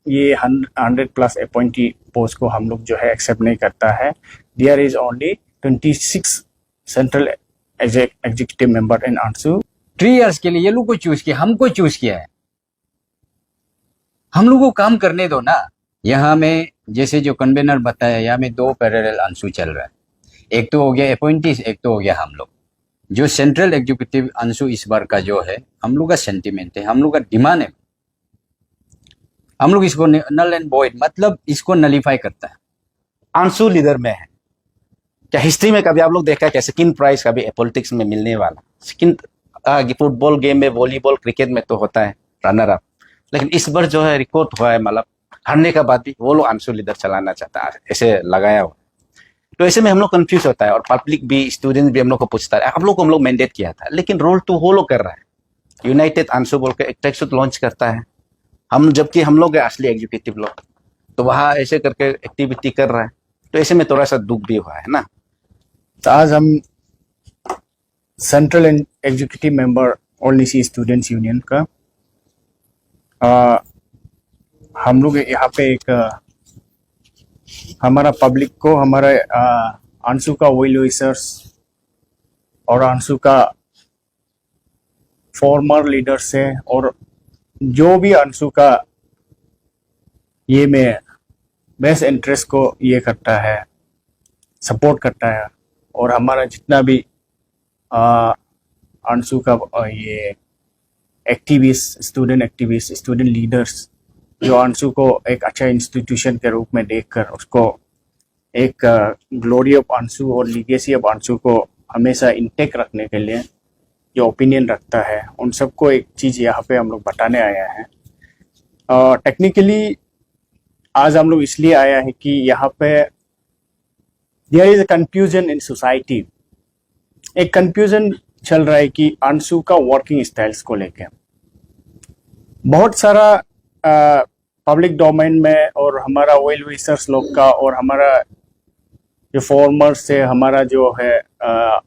ये 100+ appointee post को हम लोग जो है एक्सेप्ट नहीं करता है। There is only 26 central executive member in AAPSU. 3 years के लिए ये लोग को चूज किया, हमको चूज किया है, हम लोग को काम करने दो ना। यहाँ में जैसे जो कन्वेनर बताया, यहाँ में 2 पैरेलल आंसू चल रहा है, एक तो हो गया अपॉइंटीज, एक तो हो गया हम लोग। जो सेंट्रल एग्जीक्यूटिव आंसू इस बार का जो है, हम लोग का सेंटिमेंट है, हम लोग का डिमांड है, हम लोग इसको नल एंड वॉइड मतलब इसको नलीफाई करता है। आंसू लीडर में है क्या हिस्ट्री में कभी आप लोग देखा क्या सेकंड प्राइज कभी पॉलिटिक्स में मिलने वाला? सेकंड फुटबॉल गेम में, वॉलीबॉल, क्रिकेट में तो होता है रनर अप, लेकिन इस बार जो है रिकॉर्ड हुआ है, मतलब हारने का बाद भी वो लोग आंसू लीडर चलाना चाहता है, ऐसे लगाया हुआ। तो ऐसे में हम लोग कंफ्यूज होता है और पब्लिक भी, स्टूडेंट भी हम लोग को पूछता है, आप लोग को हम लोग मैंडेट किया था, लेकिन रोल तो वो लोग कर रहा है। यूनाइटेड आंसू बोल के एक ट्रैकसूट लॉन्च करता है, हम जबकि हम लोग एग्जीक्यूटिव एग्जीक्यूटिव लोग, तो वहाँ ऐसे करके एक्टिविटी कर रहा है, तो ऐसे में थोड़ा सा दुख भी हुआ है ना। तो आज हम central executive member all Nyishi students union का हम लोग यहाँ पे एक हमारा पब्लिक को, हमारा आंसू का वेल विशर्स और आंसू का फॉर्मर लीडर्स है, और जो भी आंसू का ये में बेस्ट इंटरेस्ट को ये करता है, सपोर्ट करता है, और हमारा जितना भी आंसू का ये activist, student activist, student leaders, जो आंसू को एक अच्छा इंस्टीट्यूशन के रूप में देखकर उसको एक ग्लोरी ऑफ आंसू और लीगेसी ऑफ आंसू को हमेशा इंटेक रखने के लिए जो ओपिनियन रखता है, उन सबको एक चीज़ यहाँ पे हम लोग बताने आया है। टेक्निकली आज हम लोग इसलिए आया है कि यहाँ पे there is a confusion in society. एक कंफ्यूजन चल रहा है कि आंसू का वर्किंग स्टाइल्स को लेके बहुत सारा पब्लिक डोमेन में, और हमारा वेल विशर्स लोग का, और हमारा जो फॉर्मर्स से, हमारा जो है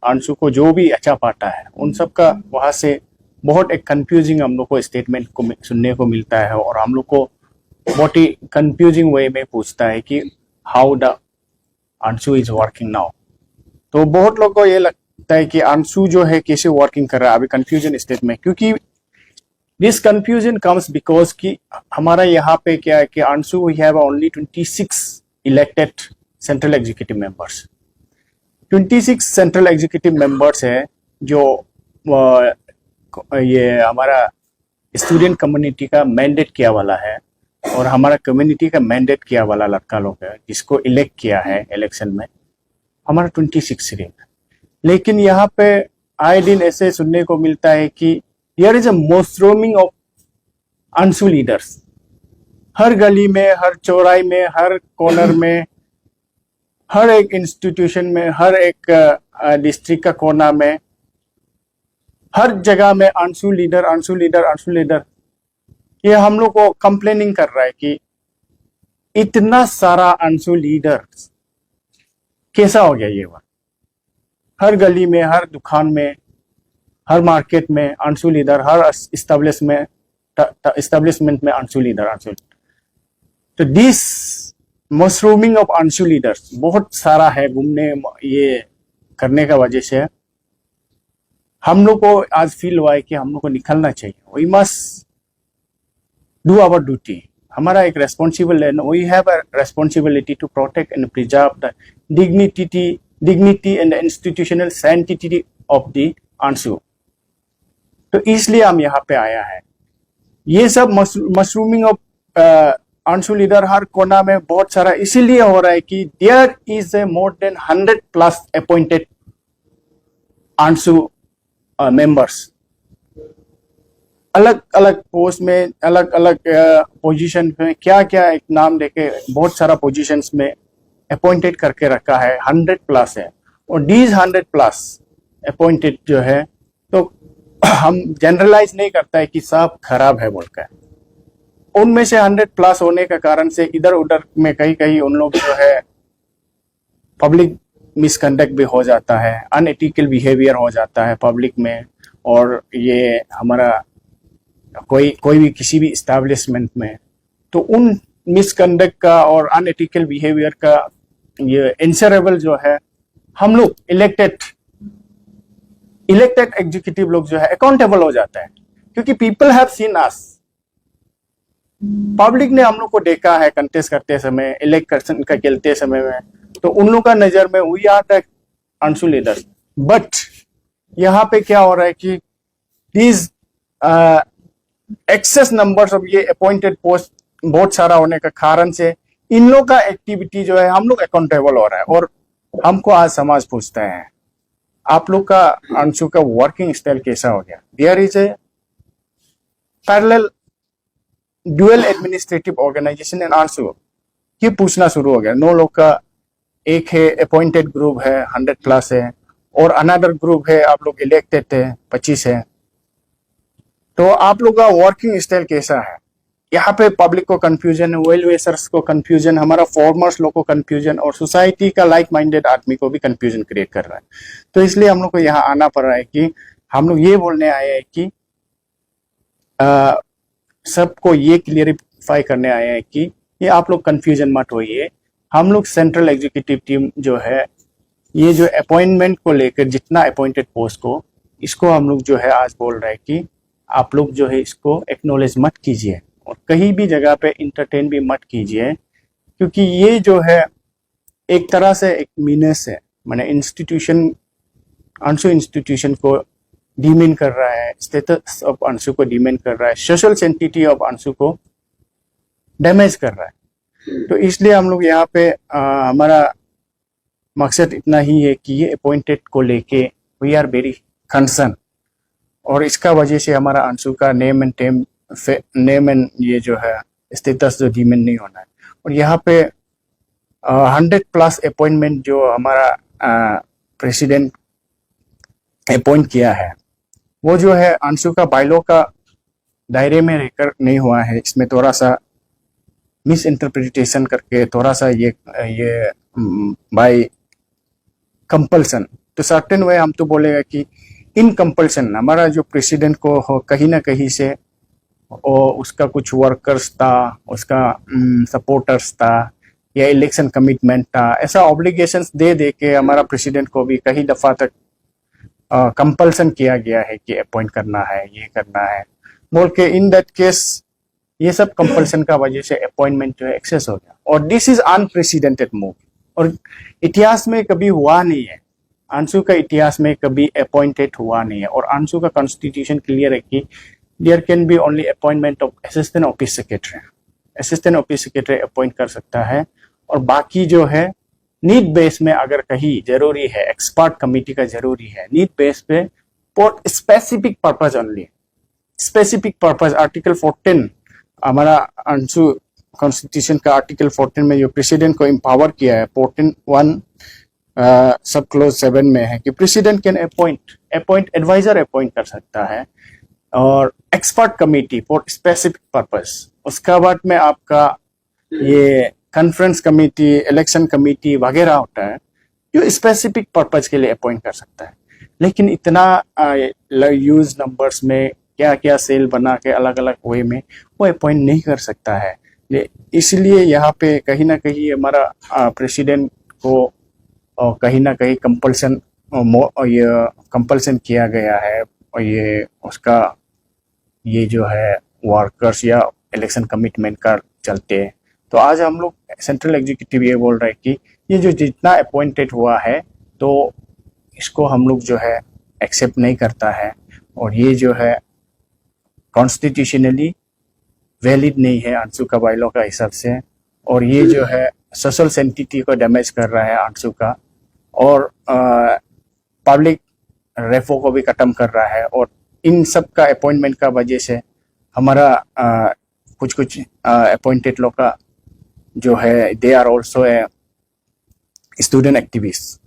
आंसू को जो भी अच्छा पाता है, उन सब का वहाँ से बहुत एक कंफ्यूजिंग हम लोग को स्टेटमेंट को सुनने को मिलता है, और हम लोग को बहुत ही कंफ्यूजिंग वे में पूछता है कि हाउ द आंसू इज वर्किंग नाउ। तो बहुत लोग को ये लगता है कि आंसू जो है कैसे वर्किंग कर रहा है अभी कंफ्यूजन स्टेट में, क्योंकि दिस कंफ्यूजन कम्स बिकॉज कि हमारा यहाँ पे क्या है कि AAPSU we have only 26 elected central executive members. 26 central executive members है जो ये हमारा स्टूडेंट कम्युनिटी का मैंडेट किया वाला है, और हमारा कम्युनिटी का मैंडेट किया वाला लड़का लोग है जिसको इलेक्ट किया है इलेक्शन में, हमारा 26 सीट। लेकिन यहाँ पे आए दिन ऐसे सुनने को मिलता है कि There is a mushrooming of आंसू लीडर्स। हर गली में, हर चौराहे में, हर कॉर्नर में, हर एक इंस्टीट्यूशन में, हर एक डिस्ट्रिक्ट का कोना में, हर जगह में आंसू लीडर, आंसू लीडर, आंसू लीडर। ये हम लोग को कंप्लेनिंग कर रहा है कि इतना सारा आंसू लीडर कैसा हो गया ये बात। हर गली में, हर दुकान में, हर मार्केट में आंसू लीडर, हर इस्टेब्लिशमेंट में आंसू लीडर, आंसू। तो दिस मशरूमिंग ऑफ आंसू लीडर्स बहुत सारा है घूमने ये करने का वजह से हम लोग को आज फील हुआ है कि हम लोग को निकलना चाहिए। We must do our duty. हमारा एक रेस्पॉन्सिबल है, we have a responsibility to protect and preserve the dignity and institutional sanctity of the AAPSU. तो इसलिए हम यहाँ पे आया है। ये सब मशरूमिंग ऑफ आंसू लीडर हर कोना में बहुत सारा इसीलिए हो रहा है कि there is a more than 100+ appointed AAPSU members, अलग अलग पोस्ट में, अलग अलग पोजीशन में, क्या क्या एक नाम देके बहुत सारा पोजीशंस में अपॉइंटेड करके रखा है, 100+ है। और डीज 100+ अपॉइंटेड जो है, तो हम जनरलाइज नहीं करता है कि सब खराब है बोलकर। उनमें से 100+ होने का कारण से इधर उधर में कहीं कहीं उन लोग जो है पब्लिक मिसकंडक्ट भी हो जाता है, अनएथिकल बिहेवियर हो जाता है पब्लिक में, और ये हमारा कोई भी किसी भी इस्टेब्लिशमेंट में, तो उन मिसकंडक्ट का और अनएथिकल बिहेवियर का ये इंश्योरेबल जो है, हम लोग इलेक्टेड एग्जीक्यूटिव लोग जो है अकाउंटेबल हो जाता है, क्योंकि people have seen us, public ने हम लोग को देखा है कंटेस्ट करते समय, इलेक्शन का खेलते समय में, तो उन लोग का नजर में we are the AAPSU leaders. But यहाँ पे क्या हो रहा है कि दीज एक्सेस नंबर्स ऑफ ये अपॉइंटेड पोस्ट बहुत सारा होने का कारण से इन लोग का एक्टिविटी जो है हम लोग अकाउंटेबल हो रहा है। और हमको आज समाज पूछता है आप लोग का अंशु का वर्किंग स्टाइल कैसा हो गया। There is a parallel dual administrative organisation and AAPSU, ये पूछना शुरू हो गया। 9 लोग का एक है अपॉइंटेड ग्रुप है 100+ है, और अनदर ग्रुप है आप लोग इलेक्टेड है 25 है। तो आप लोग का वर्किंग स्टाइल कैसा है। यहाँ पे पब्लिक को कंफ्यूजन है, वेल विशर्स को कंफ्यूजन, हमारा फॉर्मर्स लोग को कंफ्यूजन, और सोसाइटी का लाइक माइंडेड आदमी को भी कंफ्यूजन क्रिएट कर रहा है। तो इसलिए हम लोग को यहाँ आना पड़ रहा है कि हम लोग ये बोलने आए हैं कि सबको ये क्लियरिफाई करने आए हैं कि ये आप लोग कंफ्यूजन मत होइए। हम लोग सेंट्रल एग्जीक्यूटिव टीम जो है, ये जो अपॉइंटमेंट को लेकर जितना अपॉइंटेड पोस्ट को, इसको हम लोग जो है आज बोल रहे हैं कि आप लोग जो है इसको एक्नॉलेज मत कीजिए और कहीं भी जगह पे इंटरटेन भी मत कीजिए, क्योंकि ये जो है एक तरह से एक मीनस है, माने इंस्टीट्यूशन अंशु इंस्टीट्यूशन को डिमेन कर रहा है, स्टेटस ऑफ अंशु को डिमेन कर रहा है, सोशल सेंटिटी ऑफ अंशु को डैमेज कर रहा है। तो इसलिए हम लोग यहाँ पे हमारा मकसद इतना ही है कि ये अपॉइंटेड को लेके वी आर वेरी कंसर्न, और इसका वजह से हमारा अंशु का नेम एंड ये जो है स्टेटस जो डिमेन नहीं होना है। और यहाँ पे 100+ अपॉइंटमेंट जो हमारा प्रेसिडेंट अपॉइंट किया है, वो जो है अंशु का बायलॉ का दायरे में रहकर नहीं हुआ है। इसमें थोड़ा सा मिस इंटरप्रिटेशन करके थोड़ा सा ये बाय कंपल्सन, तो सर्टेन वे हम तो बोलेगा कि इन कंपल्सन हमारा जो प्रेसिडेंट को हो कहीं ना कहीं से और उसका कुछ वर्कर्स था, उसका सपोर्टर्स था, या इलेक्शन कमिटमेंट था, ऐसा ऑब्लिगेशंस दे दे के हमारा प्रेसिडेंट को भी कई दफा तक कंपल्सन किया गया है कि अपॉइंट करना है, ये करना है बोल के। इन दैट केस ये सब कंपल्सन का वजह से अपॉइंटमेंट जो है एक्सेस हो गया, और दिस इज अनप्रेसिडेंटेड मूव, और इतिहास में कभी हुआ नहीं है। अंशु का इतिहास में कभी अपॉइंटेड हुआ नहीं है, और अंशु का कॉन्स्टिट्यूशन क्लियर है कि there can be only appointment of assistant office secretary. Assistant office secretary appoint कर सकता है, और बाकी जो है नीड बेस में अगर कहीं जरूरी है, एक्सपर्ट कमिटी का जरूरी है, नीड बेस पे for specific purpose only, specific purpose. Article 14 हमारा अंशु कॉन्स्टिट्यूशन का आर्टिकल 14 में जो प्रेसिडेंट को एम्पावर किया है, 14(1) सब क्लोज 7 में है कि president can appoint adviser appoint कर सकता है, और expert committee for specific purpose. उसका बाद में आपका ये कॉन्फ्रेंस कमिटी, इलेक्शन कमिटी वगैरह होता है जो स्पेसिफिक पर्पज के लिए अपॉइंट कर सकता है। लेकिन इतना यूज नंबर्स में क्या क्या सेल बना के अलग अलग वे में वो अपॉइंट नहीं कर सकता है। इसलिए यहाँ पे कहीं ना कहीं हमारा प्रेसिडेंट को कहीं ना कहीं कंपल्सन किया गया है, और ये उसका ये जो है वर्कर्स या इलेक्शन कमिटमेंट का चलते। तो आज हम लोग सेंट्रल एग्जीक्यूटिव ये बोल रहे हैं कि ये जो जितना अपॉइंटेड हुआ है तो इसको हम लोग जो है एक्सेप्ट नहीं करता है, और ये जो है कॉन्स्टिट्यूशनली वैलिड नहीं है अंशु का बायलॉ का हिसाब से, और ये जो है सोशल सेंटिटी को डैमेज कर रहा है अंशु का, और पब्लिक रेफो को भी खत्म कर रहा है। और इन सब का अपॉइंटमेंट का वजह से हमारा कुछ अपॉइंटेड लोग का जो है they are also a student activist,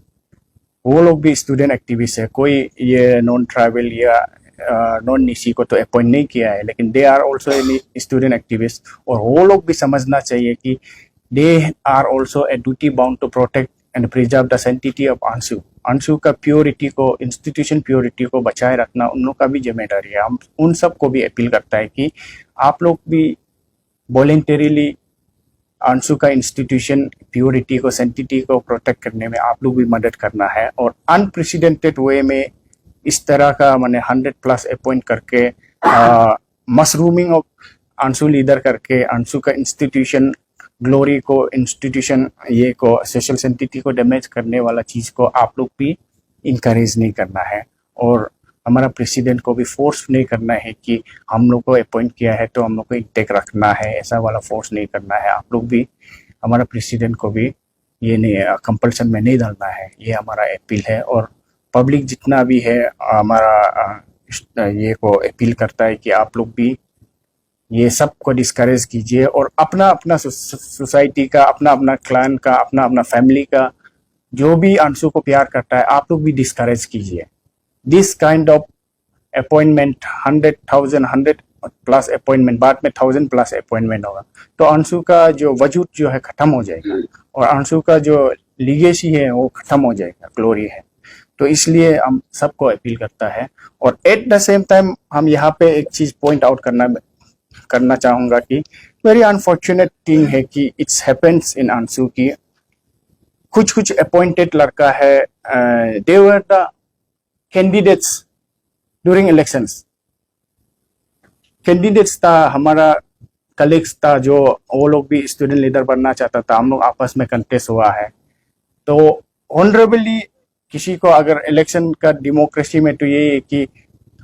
वो लोग भी स्टूडेंट एक्टिविस्ट है। कोई ये नॉन ट्राइबल या नॉन निशी को तो अपॉइंट नहीं किया है, लेकिन they are also a student activist, और वो लोग भी समझना चाहिए कि they are also a duty bound to protect and preserve the sanctity of AAPSU. AAPSU का प्योरिटी को, इंस्टीट्यूशन प्योरिटी को बचाए रखना उन लोग का भी जिम्मेदारी है। हम उन सब को भी अपील करता है कि आप लोग भी वॉलेंटरीली अंशु का इंस्टीट्यूशन प्योरिटी को, सेंटिटी को प्रोटेक्ट करने में आप लोग भी मदद करना है। और अनप्रेसिडेंटेड वे में इस तरह का मैंने 100+ अपॉइंट करके मशरूमिंग ऑफ अंशु लीडर करके अंशु का इंस्टीट्यूशन ग्लोरी को, इंस्टीट्यूशन ये को, सोशल सेंटिटी को डैमेज करने वाला चीज को आप लोग भी इनकरेज नहीं करना है। और हमारा प्रेसिडेंट को भी फोर्स नहीं करना है कि हम लोग को अपॉइंट किया है तो हम लोग को इंटेक रखना है, ऐसा वाला फोर्स नहीं करना है। आप लोग भी हमारा प्रेसिडेंट को भी ये नहीं कंपल्सन में नहीं डालना है, ये हमारा अपील है। और पब्लिक जितना भी है हमारा ये को अपील करता है कि आप लोग भी ये सब को डिस्करेज कीजिए और अपना अपना सोसाइटी का, अपना अपना क्लान का, अपना अपना फैमिली का जो भी अंशु को प्यार करता है आप लोग भी डिस्करेज कीजिए। This kind of appointment 100+ appointment, बाद में 1000+ अपॉइंटमेंट होगा तो अंशु का जो वजूद जो है खत्म हो जाएगा और अंशु का जो लीगेसी है वो खत्म हो जाएगा, ग्लोरी है। तो इसलिए हम सबको अपील करता है। और एट द सेम टाइम हम यहाँ पे एक चीज पॉइंट आउट करना चाहूंगा कि वेरी अनफॉर्चुनेट थिंग है कि इट्स हैपेंस इन अंशु की कुछ अपॉइंटेड लड़का है, they were the candidates during elections, candidates था, हमारा कलीग्स था जो वो लोग भी स्टूडेंट लीडर बनना चाहता था, हम लोग आपस में कंटेस्ट हुआ है। तो ऑनरेबली किसी को अगर इलेक्शन का डेमोक्रेसी में तो ये है कि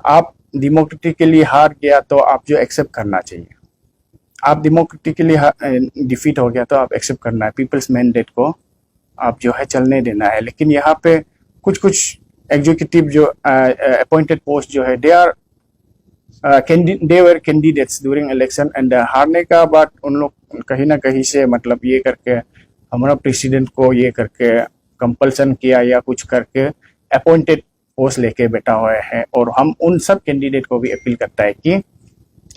आप डेमोक्रेटिकली हार गया तो आप जो एक्सेप्ट करना चाहिए, आप डेमोक्रेटिकली डिफीट हो गया तो आप एक्सेप्ट करना है, पीपल्स मैंडेट को आप जो है चलने देना है। लेकिन यहाँ पे कुछ एग्जीक्यूटिव जो अपॉइंटेड पोस्ट जो है they were candidates during election and हारने का बाद उन लोग कहीं ना कहीं से मतलब ये करके हमारा प्रेसिडेंट को ये करके कंपल्सन किया या कुछ करके अपॉइंटेड पोस्ट लेके बैठा हुआ है। और हम उन सब कैंडिडेट को भी अपील करता है कि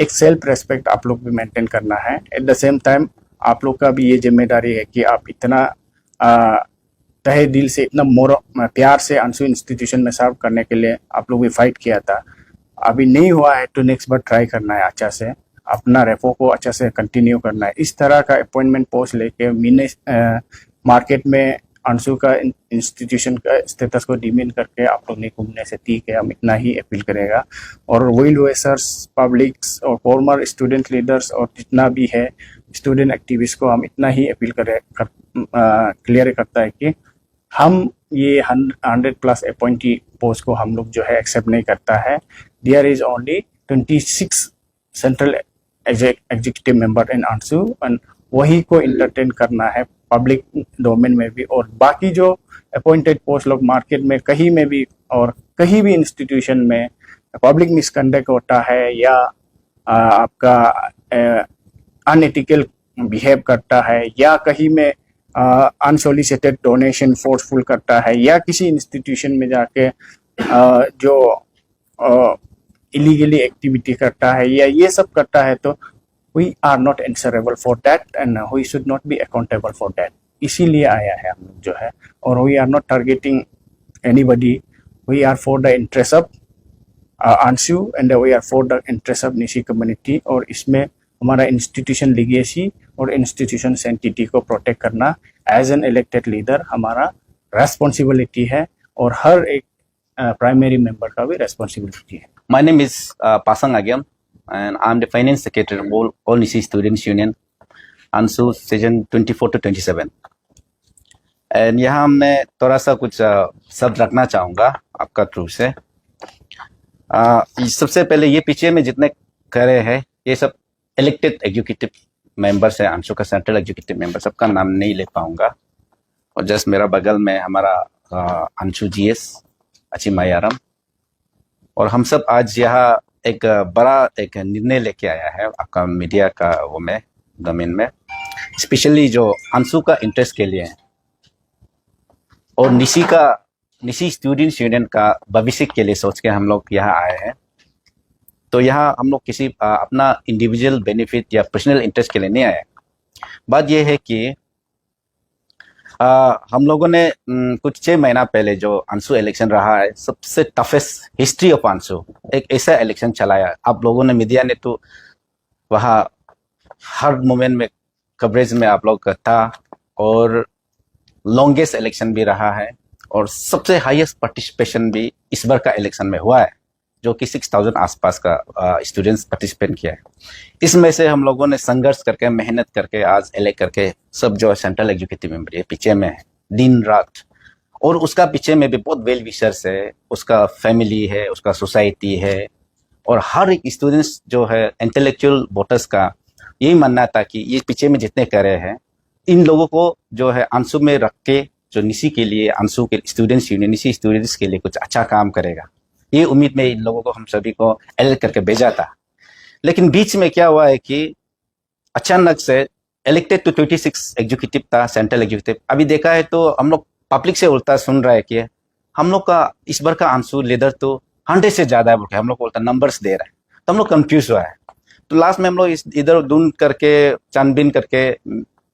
एक सेल्फ रेस्पेक्ट आप लोग भी मेंटेन करना है। एट द सेम टाइम आप लोग का भी ये जिम्मेदारी है कि आप इतना तहे दिल से, इतना प्यार से अंशु इंस्टीट्यूशन में सर्व करने के लिए आप लोग भी फाइट किया था, अभी नहीं हुआ है तो नेक्स्ट बार ट्राई करना है, अच्छा से अपना रेपो को अच्छा से कंटिन्यू करना है। इस तरह का अपॉइंटमेंट पोस्ट लेके मार्केट में अंशु का इंस्टीट्यूशन का स्टेटस को डिमीन करके आप लोग नहीं घूमने से ठीक है, हम इतना ही अपील करेगा। और वेल विशर्स, पब्लिक्स और फॉर्मर स्टूडेंट लीडर्स और जितना भी है स्टूडेंट एक्टिविस्ट को हम इतना ही अपील क्लियर करता है कि हम ये 100+ अपॉइंटी पोस्ट को हम लोग जो है एक्सेप्ट नहीं करता है। There is only 26 central executive member in AAPSU and वही को इंटरटेन करना है पब्लिक डोमेन में भी। और बाकी जो अपॉइंटेड पोस्ट लोग मार्केट में कहीं में भी और कहीं भी इंस्टीट्यूशन में पब्लिक मिसकंडक्ट होता है या आपका अनएथिकल बिहेव करता है या कहीं में अनसोलिसिटेड डोनेशन फोर्सफुल करता है या किसी इंस्टीट्यूशन में जाके जो इलीगली एक्टिविटी करता है या ये सब करता है तो we are not answerable for that and we should not be accountable for that। इसीलिए आया है हम लोग जो है। और we are not targeting anybody, we are for the interest of Anshu and we are for the interest of Nishi community. और इसमें हमारा इंस्टीट्यूशन लीगेसी और इंस्टीट्यूशन सेंटिटी को प्रोटेक्ट करना एज एन इलेक्टेड लीडर हमारा रेस्पॉन्सिबिलिटी है और हर एक प्राइमरी मेंबर का भी रेस्पॉन्सिबिलिटी है। My name is Pasang Agyam and I'm the finance secretary of All Nishi Students Union ANSU season 24 to 27। And यहाँ मैं थोड़ा सा कुछ शब्द रखना चाहूँगा आपका थ्रू से। सबसे पहले ये पीछे में जितने खड़े हैं ये सब इलेक्टेड एग्जीक्यूटिव मेंबर्स है अंशु का, सेंट्रल एग्जीक्यूटिव मेंबर, सबका नाम नहीं ले पाऊंगा। और जस्ट मेरा बगल में हमारा अंशु GS अचिमायारम। और हम सब आज यहाँ एक बड़ा एक निर्णय लेके आया है आपका मीडिया का वो में डोमेन में, स्पेशली जो अंशु का इंटरेस्ट के लिए और निशी स्टूडेंट्स यूनियन का भविष्य के लिए सोच के हम लोग यहाँ आए हैं। तो यहाँ हम लोग किसी अपना इंडिविजुअल बेनिफिट या पर्सनल इंटरेस्ट के लिए नहीं आए। बात यह है कि हम लोगों ने कुछ 6 महीना पहले जो अंशु इलेक्शन रहा है सबसे टफेस्ट हिस्ट्री ऑफ अंशु, एक ऐसा इलेक्शन चलाया। आप लोगों ने, मीडिया ने तो वहाँ हर मोमेंट में कवरेज में आप लोग का था और लॉन्गेस्ट इलेक्शन भी रहा है और सबसे हाईएस्ट पार्टिसिपेशन भी इस बार का इलेक्शन में हुआ है, जो कि 6000 आसपास का स्टूडेंट्स पार्टिसिपेट किया है। इसमें से हम लोगों ने संघर्ष करके मेहनत करके आज इलेक्ट करके सब जो सेंट्रल एग्जीक्यूटिव मेंबर ये पीछे में है दिन रात, और उसका पीछे में भी बहुत वेल विशर्स है, उसका फैमिली है, उसका सोसाइटी है, और हर एक स्टूडेंट्स जो है इंटेलेक्चुअल वोटर्स का यही मानना था कि ये पीछे में जितने करे हैं इन लोगों को जो है अंशु में रख के जो निशी के लिए अंशु के स्टूडेंट्स यूनियन निशी स्टूडेंट्स के लिए कुछ अच्छा काम करेगा, ये उम्मीद में इन लोगों को हम सभी को इलेक्ट करके भेजा था। लेकिन बीच में क्या हुआ है कि अचानक से इलेक्टेड तो 26 एग्जीक्यूटिव था सेंट्रल एग्जीक्यूटिव, अभी देखा है तो हम लोग पब्लिक से उल्टा सुन रहा है कि हम लोग का इस बार का अंशु लीडर तो 100 से ज्यादा है बोल के हम लोग को उल्टा नंबर्स दे रहा है, तो हम लोग कंफ्यूज हुआ है। तो लास्ट में हम लोग इधर ढूंढ करके छानबीन करके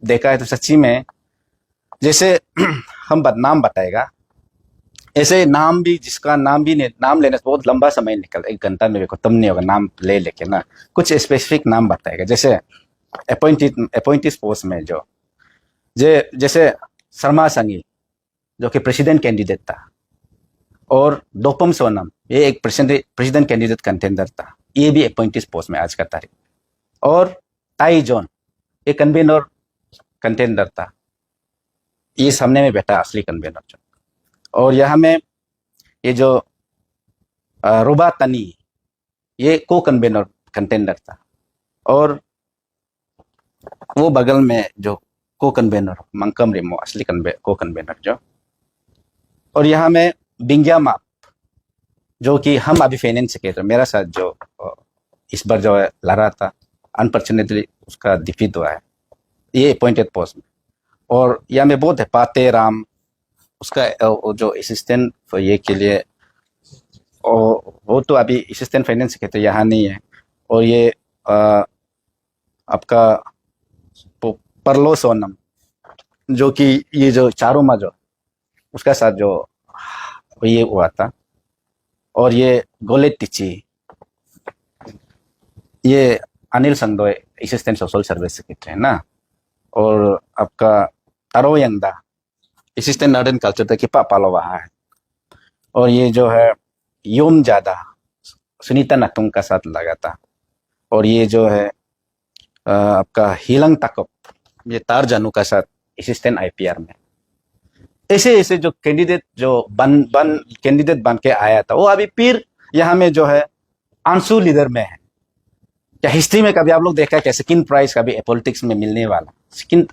देखा है तो सच्ची में जैसे हम बदनाम बताएगा ऐसे नाम भी, जिसका नाम भी नाम लेने से बहुत लंबा समय निकल, 1 घंटा में खत्म नहीं होगा नाम ले लेके ना, कुछ स्पेसिफिक नाम बताएगा। जैसे अपॉइंटीज पोस्ट में जो जैसे शर्मा संगी जो कि प्रेसिडेंट कैंडिडेट था, और डोपम सोनम ये एक प्रेसिडेंट कैंडिडेट कंटेंडर था, ये भी अपॉइंटीज पोस्ट में आज का तारीख, और ताई जॉन ये कन्वेनर कंटेंडर था, ये सामने में बैठा असली कन्वेनर जो, और यहाँ में ये जो रुबा तनी ये को कन्वेनर कंटेंडर था, और वो बगल में जो को कन्वेनर मंकम रिमो असली को कन्वेनर जो, और यहाँ में बिंगिया माप जो कि हम अभी फाइनेंस सेक्रेटरी मेरा साथ जो इस बार जो है लड़ा था, अनफॉर्चुनेटली उसका डिफीट हुआ है, ये अपॉइंटेड पोस्ट में। और यहाँ में बहुत है पाते राम उसका जो असिस्टेंट ये के लिए, और वो तो अभी असिस्टेंट फाइनेंस सेक्रेटरी यहाँ नहीं है, और ये आपका परलो सोनम जो कि ये जो चारों में जो उसका साथ जो ये हुआ था, और ये गोले टिची ये Anil Sangdoy assistant social service secretary है ना, और आपका Taro Yangda assistant art and culture तक किपा पालो वहाँ है, और ये जो है योम ज्यादा सुनीता नक्तुंग का साथ लगा था, और ये जो है आपका हिलंग तकप ये तार जानू का साथ असिस्टेंट आईपीआर में। ऐसे ऐसे जो कैंडिडेट जो कैंडिडेट बन के आया था, वो अभी फिर यहाँ में जो है अंशु लीडर में है। क्या हिस्ट्री में कभी आप लोग देखा कैसे किन प्राइज कभी पॉलिटिक्स में मिलने वाला, किन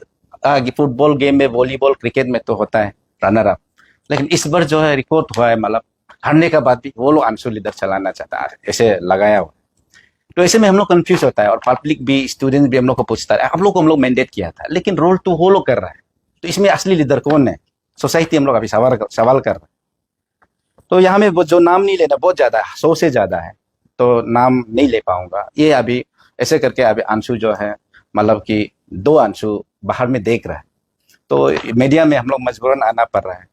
फुटबॉल गेम में, वॉलीबॉल क्रिकेट में तो होता है रनर अप, लेकिन इस बार जो है रिकॉर्ड हुआ है, मतलब हारने का बाद भी वो लोग अंशु लीडर चलाना चाहता है, ऐसे लगाया हुआ। तो ऐसे में हम लोग कंफ्यूज होता है, और पब्लिक भी स्टूडेंट भी हम लोग को पूछता है, आप लोग को हम लोग मैंडेट किया था लेकिन रोल तो वो लोग कर रहा है, तो इसमें असली लीडर कौन है? सोसाइटी हम लोग अभी सवाल कर रहे हैं। तो यहाँ में जो नाम नहीं लेना बहुत ज्यादा है, 100 से ज्यादा है, तो नाम नहीं ले पाऊंगा। ये अभी ऐसे करके अभी अंशु जो है मतलब कि 2 अंशु बाहर में देख रहा है, तो मीडिया में हम लोग मजबूरन आना पड़ रहा है।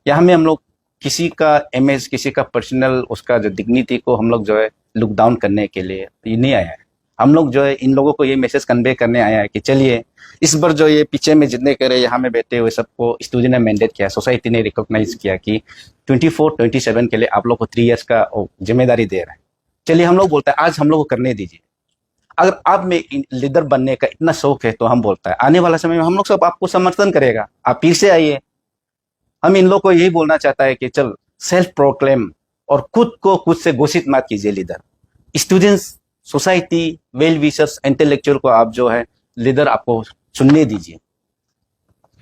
यहाँ में हम लोग किसी का इमेज, किसी का पर्सनल उसका जो डिग्निटी को हम लोग जो है लुक डाउन करने के लिए ये नहीं आया है। हम लोग जो है इन लोगों को ये मैसेज कन्वे करने आया है कि चलिए इस बार जो ये पीछे में जितने करे यहाँ में बैठे हुए सबको स्टूडेंट ने मैंडेट किया, सोसाइटी ने रिकॉग्नाइज किया कि 24-27 के लिए आप लोग को 3 इयर्स का जिम्मेदारी दे रहा है। चलिए हम लोग बोलते हैं आज हम लोग को करने दीजिए। अगर आप में लीडर बनने का इतना शौक है तो हम बोलता है आने वाला समय में हम लोग सब आपको समर्थन करेगा, आप फिर से आइए। हम इन लोग को यही बोलना चाहता है कि चल सेल्फ प्रोक्लेम और खुद को खुद से घोषित मत कीजिए leader. Students, society, well wishers, intellectual को आप जो है लीडर आपको चुनने दीजिए।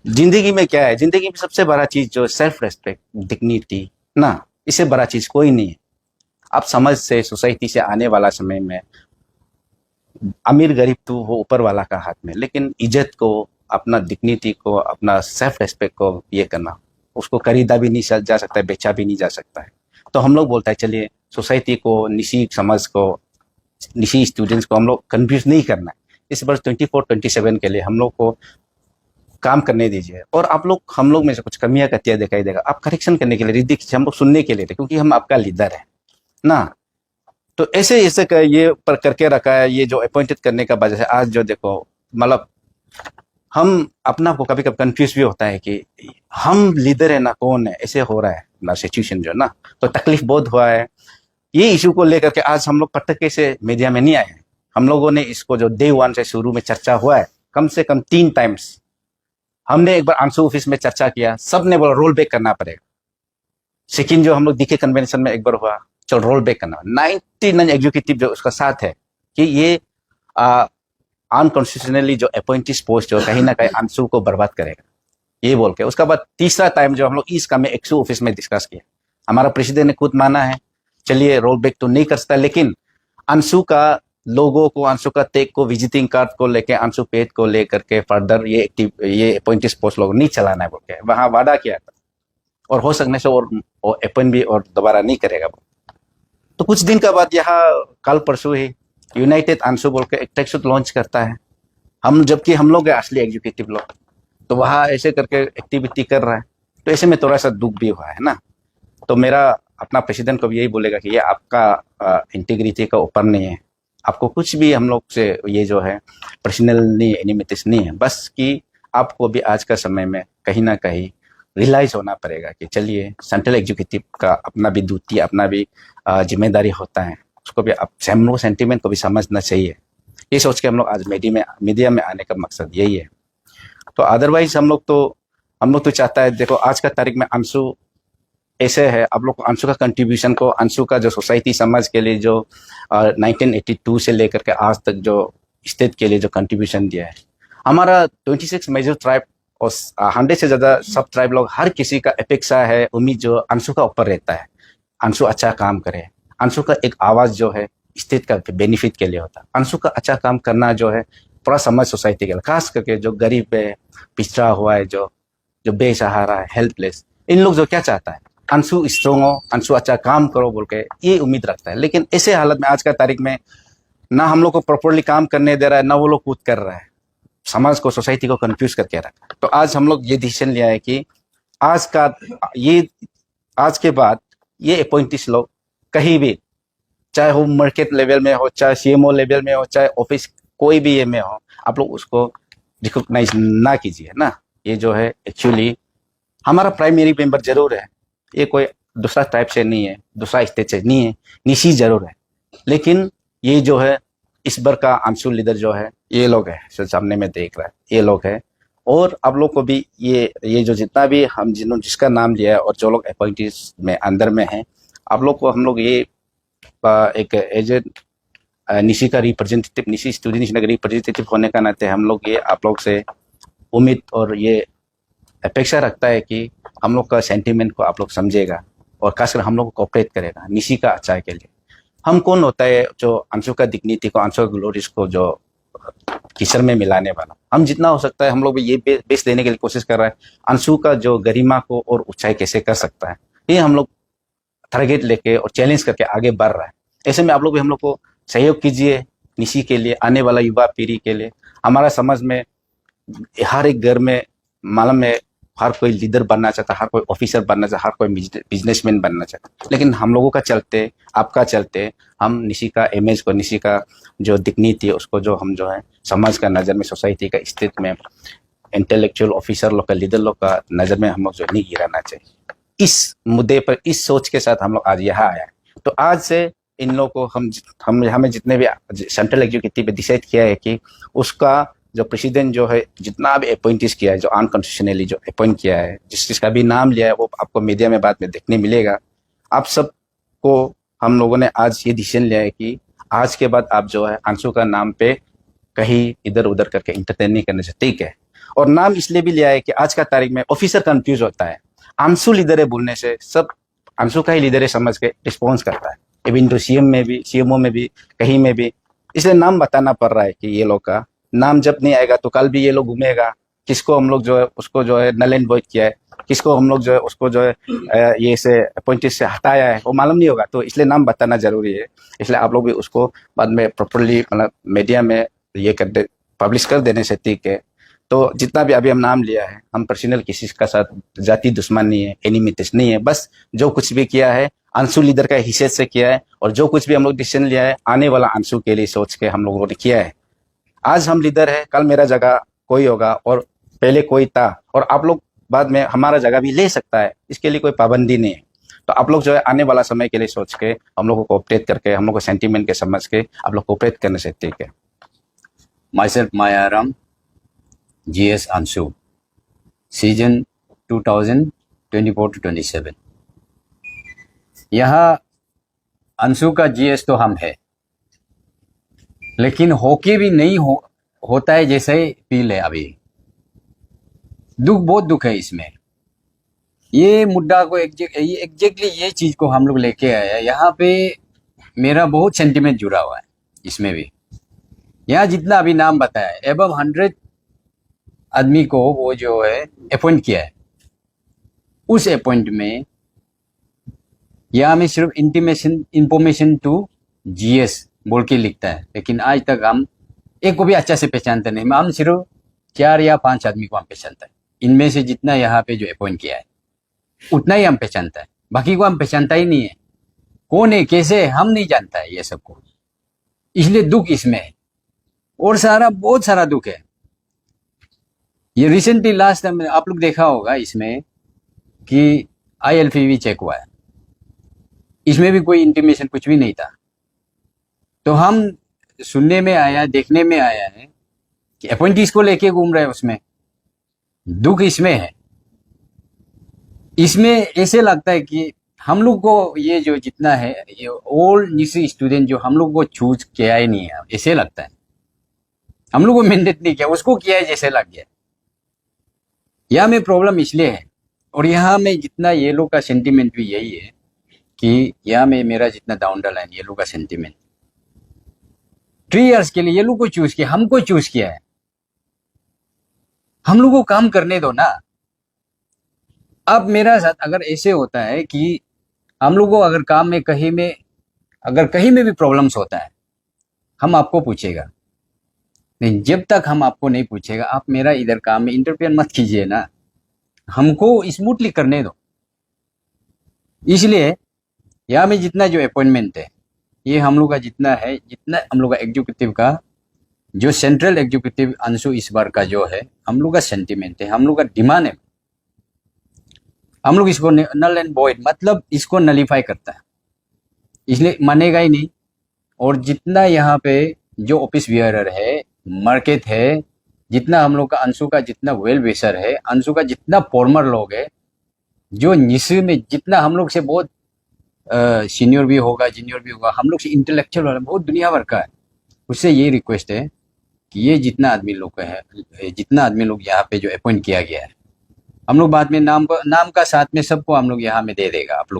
जिंदगी में क्या है, जिंदगी में सबसे बड़ा चीज जो सेल्फ रेस्पेक्ट, डिग्निटी ना, इससे बड़ा चीज कोई नहीं है। आप समझ से सोसाइटी से आने वाला समय में अमीर गरीब तो वो ऊपर वाला का हाथ में, लेकिन इज्जत को, अपना डिग्निटी को, अपना सेल्फ रेस्पेक्ट को ये करना, उसको खरीदा भी नहीं जा सकता है, बेचा भी नहीं जा सकता है। तो हम लोग बोलता है चलिए सोसाइटी को, निशी समाज को, निशी स्टूडेंट्स को हम लोग कंफ्यूज नहीं करना है। इस वर्ष 24-27 के लिए हम लोग को काम करने दीजिए, और आप लोग हम लोग में से कुछ कमियां कतियां दिखाई देगा, आप करेक्शन करने के लिए रेडी, हम लोग सुनने के लिए थे, क्योंकि हम आपका लीडर है ना। तो ऐसे ये पर करके रखा है, ये जो अपॉइंटेड करने का वजह से आज जो देखो मतलब हम अपना को कभी कभी कंफ्यूज भी होता है कि हम लीडर है ना कौन है, ऐसे हो रहा है ना सिचुएशन जो ना, तो तकलीफ बहुत हुआ है। ये इशू को लेकर के आज हम लोग पटके से मीडिया में नहीं आए हैं। हम लोगों ने इसको जो डे वन से शुरू में चर्चा हुआ है, कम से कम 3 टाइम्स हमने एक बार आंसू ऑफिस में चर्चा किया, सब ने बोला रोल बैक करना पड़ेगा। सेकेंड जो हम लोग डीके कन्वेंशन में एक बार हुआ, चलो रोल बैक करना। 99 एग्जीक्यूटिव जो उसका साथ है कि ये अनकॉन्स्टिट्यूशनली जो अपॉइंटीज पोस्ट जो कहीं ना कहीं आंसू को बर्बाद करेगा, ये बोल के। उसका बाद तीसरा टाइम जो हम लोग ईस्ट का में एक्सू ऑफिस में डिस्कस किया, हमारा प्रेसिडेंट ने खुद माना है चलिए रोल बैक तो नहीं कर सकता, लेकिन अंशु का लोगों को, अंशु का टेक को, विजिटिंग कार्ड को लेके, अंशु पेड को लेकर के फर्दर ये अपॉइंटीज पोस्ट लोग नहीं चलाना है बोल के वहां वादा किया था, और हो सकने से और अपॉइंट भी और दोबारा नहीं करेगा। तो कुछ दिन का बाद यहाँ कल परसों ही यूनाइटेड अंशु बोल के एक टेक्स्ट लॉन्च करता है, हम जबकि हम लोग एग्जीक्यूटिव एग्जीक्यूटिव लोग, तो वहाँ ऐसे करके एक्टिविटी कर रहा है। तो ऐसे में थोड़ा सा दुख भी हुआ है ना। तो मेरा अपना प्रेसिडेंट को भी यही बोलेगा कि ये आपका इंटीग्रिटी का ऊपर नहीं है, आपको कुछ भी हम लोग से ये जो है पर्सनल नहीं एनिमिटीज नहीं है, बस कि आपको भी आज का समय में कहीं ना कहीं रियलाइज होना पड़ेगा कि चलिए सेंट्रल एग्जीक्यूटिव का अपना भी ड्यूटी, अपना भी जिम्मेदारी होता है, उसको भी हम लोग सेंटिमेंट को भी समझना चाहिए। ये सोच के हम लोग आज मीडिया में आने का मकसद यही है। तो अदरवाइज हम लोग तो चाहता है, देखो आज का तारीख में अंशु ऐसे है, आप लोग अंशु का कंट्रीब्यूशन को, अंशु का जो सोसाइटी समाज के लिए जो 1982 से लेकर के आज तक जो स्टेट के लिए जो कंट्रीब्यूशन दिया है, हमारा 26 मेजर ट्राइब और 100 से ज्यादा सब ट्राइब लोग, हर किसी का अपेक्षा है, उम्मीद जो अंशु का ऊपर रहता है, अंशु अच्छा काम करे, अंशु का एक आवाज जो है स्टेट का बेनिफिट के लिए होता है, अंशु का अच्छा काम करना जो है पूरा समाज सोसाइटी के लिए, खास करके जो गरीब है, पिछड़ा हुआ है, जो बेसहारा है, हेल्पलेस, इन लोग जो क्या चाहता है अंशु स्ट्रॉन्ग हो, अंशु अच्छा काम करो बोल के ये उम्मीद रखता है। लेकिन ऐसे हालत में आज का तारीख में ना हम लोग को प्रॉपरली काम करने दे रहा है, ना वो लोग कूद कर रहा है, समाज को, सोसाइटी को कंफ्यूज करके रखा है। तो आज हम लोग ये डिसीजन लिया है कि आज के बाद ये अपॉइंटीज लोग कहीं भी, चाहे वो मार्केट लेवल में हो, चाहे सीएमओ लेवल में हो, चाहे ऑफिस कोई भी ये में हो, आप लोग उसको रिकॉग्नाइज ना कीजिए ना। ये जो है एक्चुअली हमारा प्राइमरी मेंबर जरूर है, ये कोई दूसरा टाइप से नहीं है, दूसरा स्टेट से नहीं है, निशी जरूर है, लेकिन ये जो है इस बार का अंशु लीडर जो है ये लोग है, सामने में देख रहा है, ये लोग है। और आप लोग को भी ये जो जितना भी हम जिसका नाम लिया है और जो लोग अपॉइंटीज में अंदर में हैं, आप लोग को हम लोग ये एक एजेंट निशी का रिप्रेजेंटेटिव, निशी स्टूडेंट नेशन का रिप्रेजेंटेटिव होने का नाते हम लोग ये आप लोग से उम्मीद और ये अपेक्षा रखता है कि हम लोग का सेंटीमेंट को आप लोग समझेगा और खासकर हम लोग को कोऑपरेट करेगा निशी का अच्छाई के लिए। हम कौन होता है जो अंशु का डिग्निटी को, अंशु का ग्लोरीज को जो किचर में मिलाने वाला, हम जितना हो सकता है हम लोग भी ये बेस देने के लिए कोशिश कर रहा है, अंशु का जो गरिमा को और ऊंचाई कैसे कर सकता है, ये हम लोग टारगेट लेके और चैलेंज करके आगे बढ़ रहा है। ऐसे में आप लोग भी हम लोग को सहयोग कीजिए निशी के लिए, आने वाला युवा पीढ़ी के लिए। हमारा समाज में हर एक घर में मालूम में हर कोई लीडर बनना चाहता, हर कोई ऑफिसर बनना चाहता, हर कोई बिजनेसमैन बनना चाहता, लेकिन हम लोगों का चलते, आपका चलते, हम निशी का इमेज को, निशी का जो डिग्निटी है उसको जो हम जो है समाज का नज़र में, सोसाइटी का स्टेट में, इंटेलेक्चुअल ऑफिसर लोग का, लीडर लोग का नज़र में हम लोग जो नहीं गिराना चाहिए। इस मुद्दे पर, इस सोच के साथ हम लोग आज यहाँ आया है। तो आज से इन लोगों को हमें जितने भी सेंट्रल एग्जीक्यूटिव पे डिसाइड किया है कि उसका जो प्रेसिडेंट जो है जितना भी अपॉइंटीज किया है, जो अनकॉन्स्टिट्यूशनली जो अपॉइंट किया है, जिसका भी नाम लिया है, वो आपको मीडिया में बाद में देखने मिलेगा। आप सबको हम लोगों ने आज ये डिसीजन लिया है कि आज के बाद आप जो है अंशु का नाम पे कहीं इधर उधर करके इंटरटेन नहीं करने से, ठीक है। और नाम इसलिए भी लिया है कि आज का तारीख में ऑफिसर कंफ्यूज होता है, अंशु लीडर है बोलने से सब अंशु का ही लीडर है समझ के रिस्पॉन्स करता है, इवन तो सीएम में भी, सीएमओ में भी, कहीं में भी। इसलिए नाम बताना पड़ रहा है कि ये लोग का नाम जब नहीं आएगा तो कल भी ये लोग घूमेगा, किसको हम लोग जो है उसको जो है नल एंड वॉइड किया है, किसको हम लोग जो है उसको जो है ये से अपॉइंटेड से हटाया है, वो मालूम नहीं होगा। तो इसलिए नाम बताना जरूरी है। इसलिए आप लोग भी उसको बाद में प्रॉपरली मतलब मीडिया में ये पब्लिश कर देने से ठीक है। तो जितना भी अभी हम नाम लिया है, हम पर्सनल किसी का साथ जाति दुश्मन नहीं है, एनिमिटीज नहीं है, बस जो कुछ भी किया है अंशु लीडर का हिस्से से किया है, और जो कुछ भी हम लोग डिसीजन लिया है आने वाला अंशु के लिए सोच के हम लोगों ने किया है। आज हम लीडर है, कल मेरा जगह कोई होगा और पहले कोई था और आप लोग बाद में हमारा जगह भी ले सकता है, इसके लिए कोई पाबंदी नहीं है। तो आप लोग जो है आने वाला समय के लिए सोच के हम लोग को कोऑपरेट करके, हम लोग को सेंटीमेंट के समझ के आप लोग कोऑपरेट करने से ठीक है। Myself Mayaram, GS Anshu, season 2024 to 27। यहाँ अंशु का GS तो हम है, लेकिन होके भी नहीं होता है जैसे फील है अभी। बहुत दुख है इसमें। ये मुद्दा को एग्जैक्टली ये चीज को हम लोग लेके आए हैं। यहाँ पे मेरा बहुत सेंटिमेंट जुड़ा हुआ है इसमें भी। यहाँ जितना अभी नाम बताया एबव 100 आदमी को वो जो है अपॉइंट किया है, उस अपॉइंट में यहाँ में सिर्फ इंफॉर्मेशन टू GS बोल के लिखता है, लेकिन आज तक हम एक को भी अच्छा से पहचानते नहीं। हम सिर्फ 4 या 5 आदमी को हम पहचानता है। इनमें से जितना यहाँ पे जो अपॉइंट किया है उतना ही हम पहचानता है, बाकी को हम पहचानता ही नहीं है। कौन है कैसे है हम नहीं जानता है ये सबको, इसलिए दुख इसमें है और बहुत सारा दुख है। ये रिसेंटली लास्ट टाइम आप लोग देखा होगा इसमें कि ILPV चेक हुआ है, इसमें भी कोई इंटीमेशन कुछ भी नहीं था। तो हम सुनने में आया, देखने में आया है कि अपॉइंटीज को लेके घूम रहे हैं। उसमें दुख इसमें है। इसमें ऐसे लगता है कि हम लोग को ये जो जितना है ये ओल्ड निसी स्टूडेंट जो हम लोग को चूज किया ही नहीं है, ऐसे लगता है। हम लोग को मैंडेट नहीं किया, उसको किया है जैसे लग गया। यहाँ में प्रॉब्लम इसलिए है और यहाँ में जितना ये लोग का सेंटीमेंट भी यही है कि यहाँ में मेरा जितना डाउन द लाइन ये लोग का सेंटीमेंट 3 इयर्स के लिए ये लोग को चूज किया, हमको चूज किया है। हम लोग को काम करने दो ना। अब मेरा साथ अगर ऐसे होता है कि हम लोग को अगर काम में कहीं में भी प्रॉब्लम्स होता है हम आपको पूछेगा, नहीं जब तक हम आपको नहीं पूछेगा आप मेरा इधर काम में इंटरफेयर मत कीजिए ना, हमको स्मूथली करने दो। इसलिए यहाँ में जितना जो अपॉइंटमेंट है ये हम लोग का जितना हम लोग का एग्जीक्यूटिव का जो सेंट्रल एग्जीक्यूटिव अंशु इस बार का जो है हम लोग का सेंटीमेंट है, हम लोग का डिमांड है। हम लोग इसको नल एंड वॉइड मतलब इसको नलीफाई करता है, इसलिए मानेगा ही नहीं। और जितना यहाँ पे जो ऑफिस बियरर है, मार्केट है, जितना हम लोग का अंशु का जितना वेल विशर है, अंशु का जितना फॉर्मर लोग है, जो निशी में जितना हम लोग से बहुत सीनियर भी होगा, जूनियर भी होगा, हम लोग से इंटेलेक्चुअल वाला बहुत दुनिया भर का है, उससे ये रिक्वेस्ट है कि ये जितना आदमी लोग का है, जितना आदमी लोग यहाँ पे जो अपॉइंट किया गया है, हम लोग बाद में नाम का साथ में सबको हम लोग यहाँ में दे देगा, आप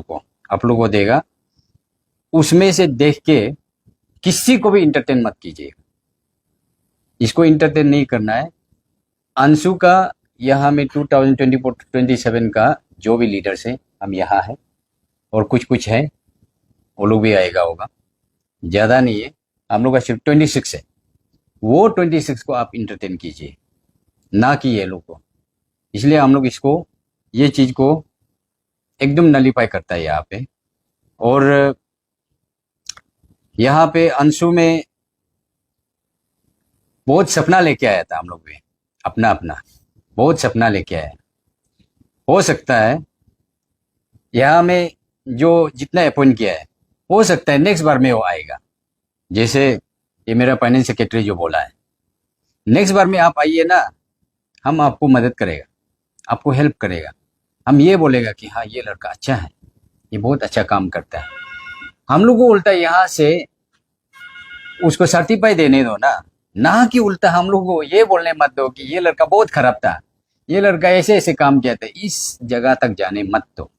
लोग को देगा। उसमें से देख के किसी को भी इंटरटेन मत कीजिए, इसको इंटरटेन नहीं करना है। अंशु का यहाँ में 2024-27 का जो भी लीडर्स है हम यहाँ है और कुछ है वो लोग भी आएगा होगा, ज़्यादा नहीं है। हम लोग का सिर्फ 26 है, वो 26 को आप इंटरटेन कीजिए ना कि ये लोग को। इसलिए हम लोग इसको ये चीज़ को एकदम नलीफाई करता है यहाँ पे। और यहाँ पे अंशु में बहुत सपना लेके आया था, हम लोग भी अपना बहुत सपना लेके आया। हो सकता है यहाँ में जो जितना अपॉइंट किया है हो सकता है नेक्स्ट बार में वो आएगा, जैसे ये मेरा फाइनेंस सेक्रेटरी जो बोला है, नेक्स्ट बार में आप आइए ना, हम आपको मदद करेगा, आपको हेल्प करेगा। हम ये बोलेगा कि हाँ ये लड़का अच्छा है, ये बहुत अच्छा काम करता है। हम लोग को उल्टा यहाँ से उसको सर्टिफाई देने दो ना कि उल्टा हम लोग को ये बोलने मत दो कि ये लड़का बहुत खराब था, ये लड़का ऐसे काम किया था। इस जगह तक जाने मत दो।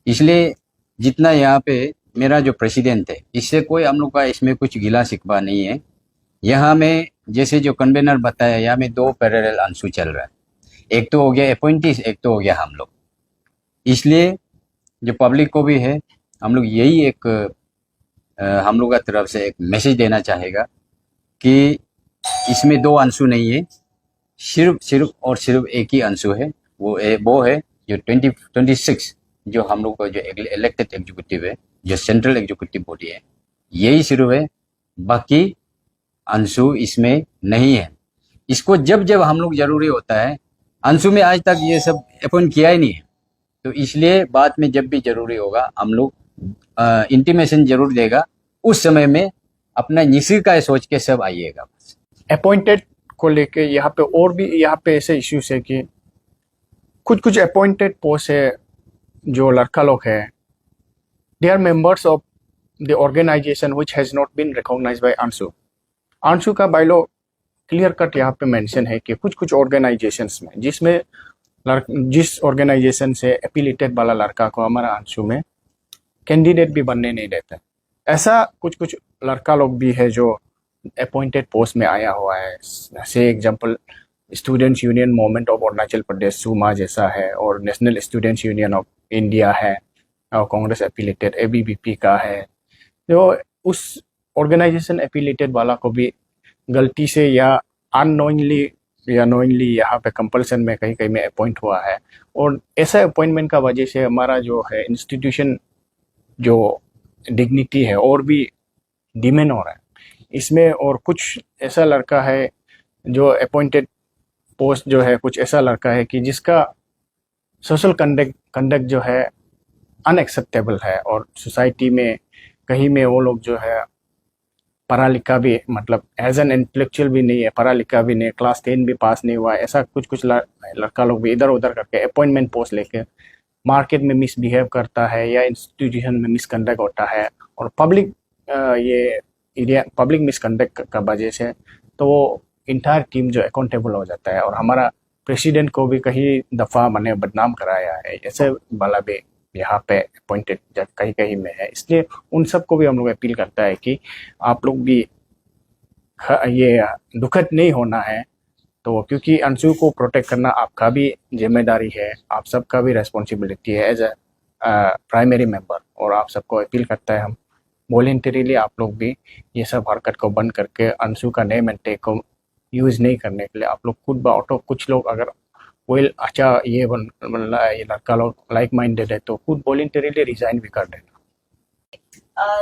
इसलिए जितना यहाँ पे मेरा जो प्रेसिडेंट है, इससे कोई हम लोग का इसमें कुछ गिला शिकवा नहीं है। यहाँ में जैसे जो कन्वेनर बताया, यहाँ में 2 पैरेलल अंशु चल रहा है, एक तो हो गया अपॉइंटीज, एक तो हो गया हम लोग। इसलिए जो पब्लिक को भी है, हम लोग यही एक हम लोग का तरफ से एक मैसेज देना चाहेगा कि इसमें 2 अंशु नहीं है, सिर्फ एक ही अंशु है। वो है जो 26 जो हम लोग का जो इलेक्टेड एग्जीक्यूटिव है, जो सेंट्रल एग्जीक्यूटिव बॉडी है, यही सिर्फ है, बाकी अंशु इसमें नहीं है। इसको जब जब हम लोग जरूरी होता है, अंशु में आज तक ये सब अपॉइंट किया ही नहीं है, तो इसलिए बाद में जब भी जरूरी होगा हम लोग इंटीमेशन जरूर देगा, उस समय में अपना निश्चित का सोच के सब आइएगा। अपॉइंटेड को लेके यहाँ पे और भी यहाँ पे ऐसे इश्यूज है कि कुछ कुछ अपॉइंटेड पोस्ट है जो लड़का लोग है, they are members of the organisation which has not been recognised by AAPSU. AAPSU का बायलो क्लियर कट यहाँ पे मेंशन है कि कुछ कुछ ऑर्गेनाइजेशंस में जिसमें जिस ऑर्गेनाइजेशन से एफिलिएटेड वाला लड़का को हमारा अंशु में कैंडिडेट भी बनने नहीं देते। ऐसा कुछ कुछ लड़का लोग भी है जो अपॉइंटेड पोस्ट में आया हुआ है। से example students union movement of Arunachal Pradesh सूमा जैसा है, और national students union of India है, और कांग्रेस एफिलिएटेड एबीवीपी का है। जो उस ऑर्गेनाइजेशन एफिलिएटेड वाला को भी गलती से या अननोइंगली या नोइंगली यहाँ पे कंपल्सन में कहीं कहीं में अपॉइंट हुआ है, और ऐसा अपॉइंटमेंट का वजह से हमारा जो है इंस्टीट्यूशन जो डिग्निटी है और भी डिमेन हो रहा है इसमें। और कुछ ऐसा लड़का है जो अपॉइंटेड पोस्ट जो है, कुछ ऐसा लड़का है कि जिसका सोशल कंडक्ट जो है अनएक्सेप्टेबल है, और सोसाइटी में कहीं में वो लोग जो है पढ़ा लिखा भी, मतलब एज एन इंटेलेक्चुअल भी नहीं है, पढ़ा लिखा भी नहीं, क्लास 10 भी पास नहीं हुआ है। ऐसा कुछ कुछ लड़का लोग भी इधर उधर करके अपॉइंटमेंट पोस्ट लेके मार्केट में मिसबिहेव करता है या इंस्टीट्यूशन में मिसकंडक्ट होता है, और पब्लिक ये एरिया पब्लिक मिसकंडक्ट का वजह से तो वो इंटायर टीम जो अकाउंटेबल हो जाता है। और हमारा प्रेसिडेंट को भी कई दफ़ा मैंने बदनाम कराया है, ऐसे वाला भी यहाँ पे अपॉइंटेड कहीं कहीं में है। इसलिए उन सबको भी हम लोग अपील करता है कि आप लोग भी ये दुखद नहीं होना है, तो क्योंकि अंशु को प्रोटेक्ट करना आपका भी जिम्मेदारी है, आप सबका भी रेस्पॉन्सिबिलिटी है एज ए प्राइमरी मेंबर। और आप सबको अपील करता है हम वॉलेंटरीली आप लोग भी ये सब हरकत को बंद करके अंशु का नेम एंड टेक को यूज़ नहीं करने के लिए आप लोग खुद ऑटो, कुछ लोग अगर कोई अच्छा ये ये लड़का लोग लाइक माइंडेड है तो खुद वॉलेंटरीली रिजाइन भी कर देना।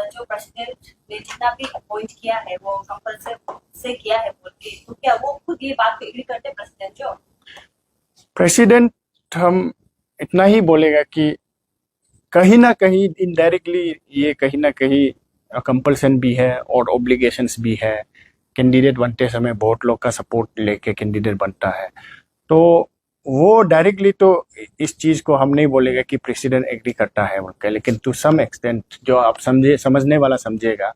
जो प्रेसिडेंट ने जितना भी अपॉइंट किया है वो कंपल्सरी से किया है बोल के, तो क्या वो खुद ये बात पे एग्री करते हैं प्रेसिडेंट जो? प्रेसिडेंट हम इतना ही बोलेगा कि कहीं ना कहीं इनडायरेक्टली ये कहीं ना कहीं कंपल्सन भी है और ऑब्लिगेशंस भी है। कैंडिडेट बनते समय बहुत लोग का सपोर्ट लेके कैंडिडेट बनता है, तो वो डायरेक्टली तो इस चीज़ को हम नहीं बोलेगा कि प्रेसिडेंट एग्री करता है बोलकर, लेकिन टू सम एक्सटेंट जो आप समझने वाला समझेगा,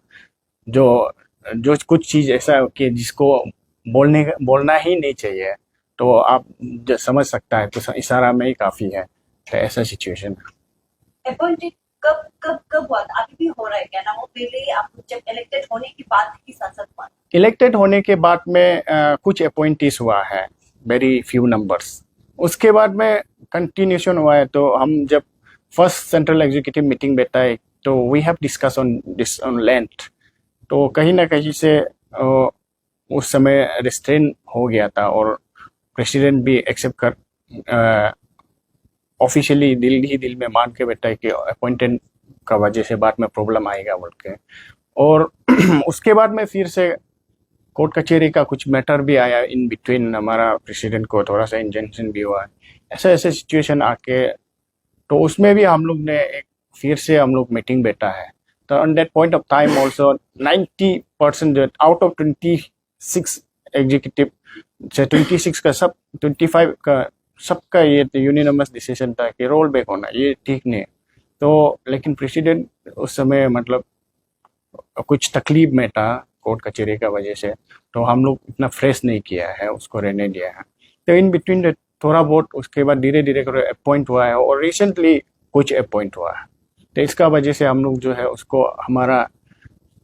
जो जो कुछ चीज़ ऐसा कि जिसको बोलना ही नहीं चाहिए, तो आप जो समझ सकता है तो इशारा में ही काफ़ी है। तो ऐसा सिचुएशन अपॉइंटेड कब कब कब हुआ था? अभी भी हो रहा है क्या ना? वो पहले आप जब इलेक्टेड होने की बात की संसद में, इलेक्टेड होने के बाद में कुछ अपॉइंटीज हुआ है, वेरी फ्यू नंबर्स। उसके बाद में कंटिन्यूशन हुआ है। तो हम जब फर्स्ट सेंट्रल एग्जीक्यूटिव मीटिंग बैठा है तो we have discuss on length, तो कहीं ना कहीं से उस समय रिस्ट्रेन हो गया था, और प्रेसिडेंट भी एक्सेप्ट कर ऑफिशियली दिल में मान के बैठा है कि अपॉइंटेड का वजह से बाद में प्रॉब्लम आएगा बोल के। और उसके बाद में फिर से कोर्ट कचहरी का कुछ मैटर भी आया इन बिटवीन, हमारा प्रेसिडेंट को थोड़ा सा इंजेक्शन भी हुआ है, ऐसे सिचुएशन आके, तो उसमें भी हम लोग ने एक फिर से हम लोग मीटिंग बैठा है। तो on that point of time also 90% out of 26 executive से 26 का 25 का सबका ये यूनिनमस डिसीजन था कि रोल बैक होना ये ठीक नहीं है। तो लेकिन प्रेसिडेंट उस समय मतलब कुछ तकलीफ में था कोर्ट कचहरी का वजह से, तो हम लोग इतना फ्रेश नहीं किया है, उसको रहने दिया है। तो इन बिटवीन थोड़ा बहुत उसके बाद धीरे धीरे कर अपॉइंट हुआ है, और रिसेंटली कुछ अपॉइंट हुआ है। तो इसका वजह से हम लोग जो है उसको हमारा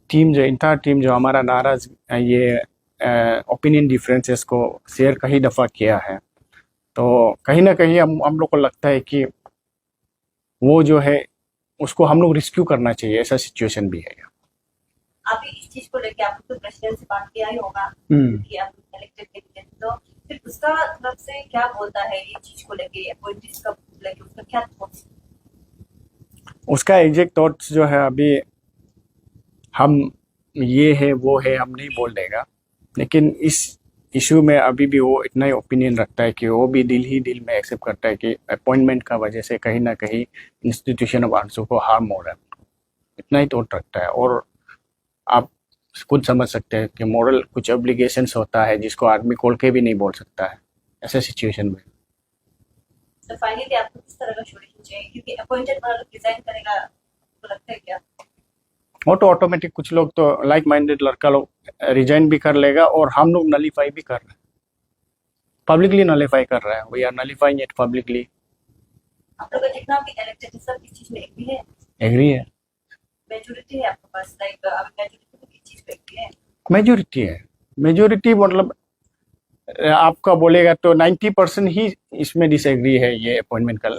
टीम जो इंटायर टीम जो हमारा नाराज ये ओपिनियन डिफरेंसेस को शेयर कई दफ़ा किया है। तो कहीं ना कहीं हम लोग को लगता है कि वो जो है उसको हम लोग रिस्क्यू करना चाहिए, ऐसा सिचुएशन भी है। अभी इस चीज को लेके आप तो प्रेसिडेंट से बात किया ही होगा कि आप इलेक्टेड कैंडिडेट, तो फिर उसका तरफ से क्या बोलता है ये चीज को लेके, अपॉइंटीज का लेके उसका क्या थॉट्स? उसका एग्जैक्ट थॉट्स जो है अभी हम ये है वो है हम नहीं बोल देगा, लेकिन इस इशू में अभी भी वो इतना ही ओपिनियन रखता है कि वो भी दिल ही दिल में एक्सेप्ट करता है कि अपॉइंटमेंट का वजह से कहीं ना कहीं इंस्टीट्यूशन ऑफ आंसू को हार्म हो रहा है, इतना ही थॉट रखता है। और आप खुद समझ सकते हैं कि मॉरल कुछ ऑब्लिगेशंस होता है जिसको आदमी खोल के भी नहीं बोल सकता है ऐसे सिचुएशन में। तो फाइनली आपको किस तरह का सॉल्यूशन चाहिए, क्योंकि अपॉइंटेड वाला लोग रिजाइन करेगा, आपको लगता है क्या? वो तो ऑटोमेटिक कुछ लोग तो लाइक माइंडेड लड़का लोग रिजाइन भी कर लेगा और हम लोग नलीफाई भी कर रहे हैं, पब्लिकली नलीफाई कर रहे हैं। We are nullifying it publicly. आप लोग का जितना भी इलेक्टेड सब इस चीज में एग्री है, एग्री है, मेजोरिटी है आपके पास, लाइक अभी मेजोरिटी तो इस चीज पे एग्री है। मेजोरिटी है। मेजोरिटी मतलब आपका बोलेगा तो 90% ही इसमें डिसएग्री है ये अपॉइंटमेंट का